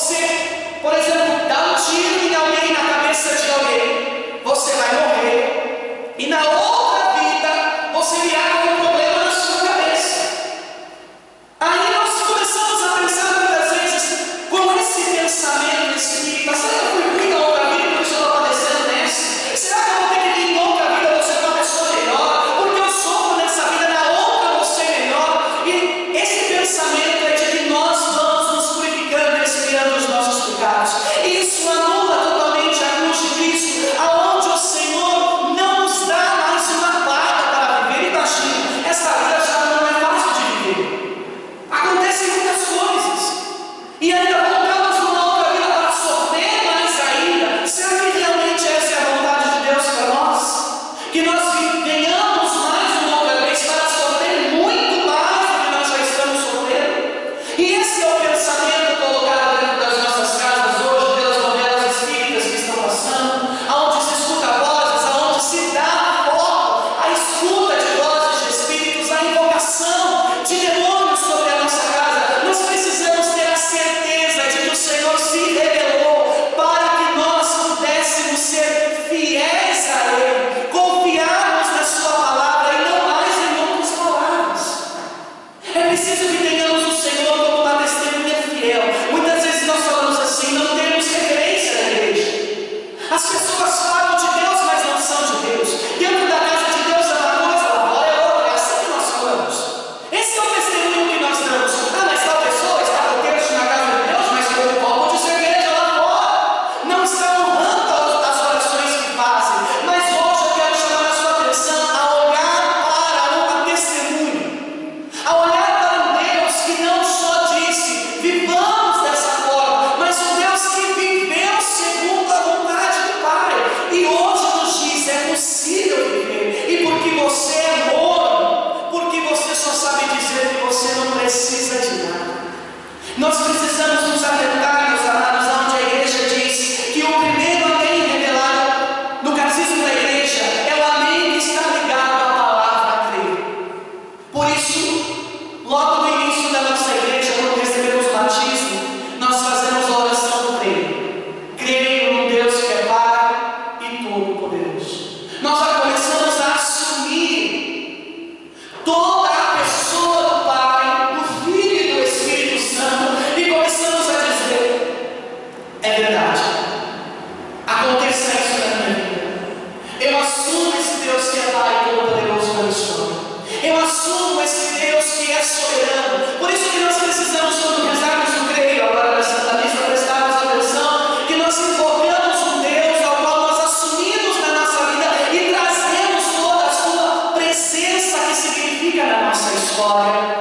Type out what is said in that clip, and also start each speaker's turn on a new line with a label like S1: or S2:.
S1: Você, por exemplo, dá um tiro em alguém, na cabeça de alguém, você vai morrer, e na outra vida você virá com um problema na sua cabeça. Aí nós começamos a pensar muitas vezes com esse pensamento espírita: será que eu fui ruim na outra vida porque eu estou padecendo nessa? Será que eu vou ter que vir em outra vida eu ser uma pessoa melhor? Porque eu sofro nessa vida, na outra eu vou ser melhor. E esse pensamento é de que nós vamos nos purificando e expiando os nossos pecados. Isso anula totalmente a cruz de Cristo, aonde o Senhor não nos dá mais uma vaga para viver. Imagina, essa vida já não é fácil de viver. Acontecem muitas coisas. E ainda voltamos numa outra vida para sofrer mais ainda. Será que realmente essa é a vontade de Deus para nós? Que nós venhamos mais uma outra vez para sofrer muito mais do que nós já estamos sofrendo? E esse é o pensamento colocado dentro das nossas casas hoje, pelas novelas espíritas que estão passando, aonde se escuta vozes, aonde se dá foco à escuta de vozes de espíritos, à invocação de demônios sobre a nossa casa. Nós precisamos ter a certeza de que o Senhor se revelou para que nós pudéssemos ser fiéis a Ele, confiarmos na Sua palavra e não mais em outras palavras. É preciso que tenhamos o Senhor como uma testemunha fiel. Muitas vezes nós falamos assim: não temos referência na igreja. As pessoas falam de Deus, mas não são de Deus. Dentro da casa de Deus é uma coisa, lá fora é outra. É assim que nós falamos. Esse é o testemunho que nós damos. Ah, mas tal pessoa está com Deus na casa de Deus, mas com um copo de cerveja lá fora. Não está honrando as orações que fazem. Mas hoje eu quero chamar a sua atenção a olhar para uma testemunha, a olhar para um Deus que não só disse: vivamos dessa forma, mas um Deus que viveu segundo a vontade do Pai. E hoje nos diz: é possível viver. E porque você é morno, porque você só sabe dizer que você não precisa de nada. Nós precisamos nos atentar, meus amados, aonde a igreja diz que o primeiro amém revelado no catecismo da igreja é o amém que está ligado à palavra crer. Por isso, logo no início da nossa igreja, quando recebemos o batismo, nós fazemos a oração do creio. Creio num Deus que é Pai e Todo-Poderoso. Nós já começamos a assumir toda a pessoa do Pai, do Filho e do Espírito Santo, e começamos a dizer: é verdade, aconteça isso na minha vida. Eu assumo esse Deus que é Pai e Todo-Poderoso na minha história. Eu assumo esse Deus que é soberano. Por isso que nós precisamos, quando rezarmos o creio agora na Santa Missa, prestarmos atenção que nós invocamos um Deus ao qual nós assumimos na nossa vida e trazemos toda a sua presença que significa na nossa história.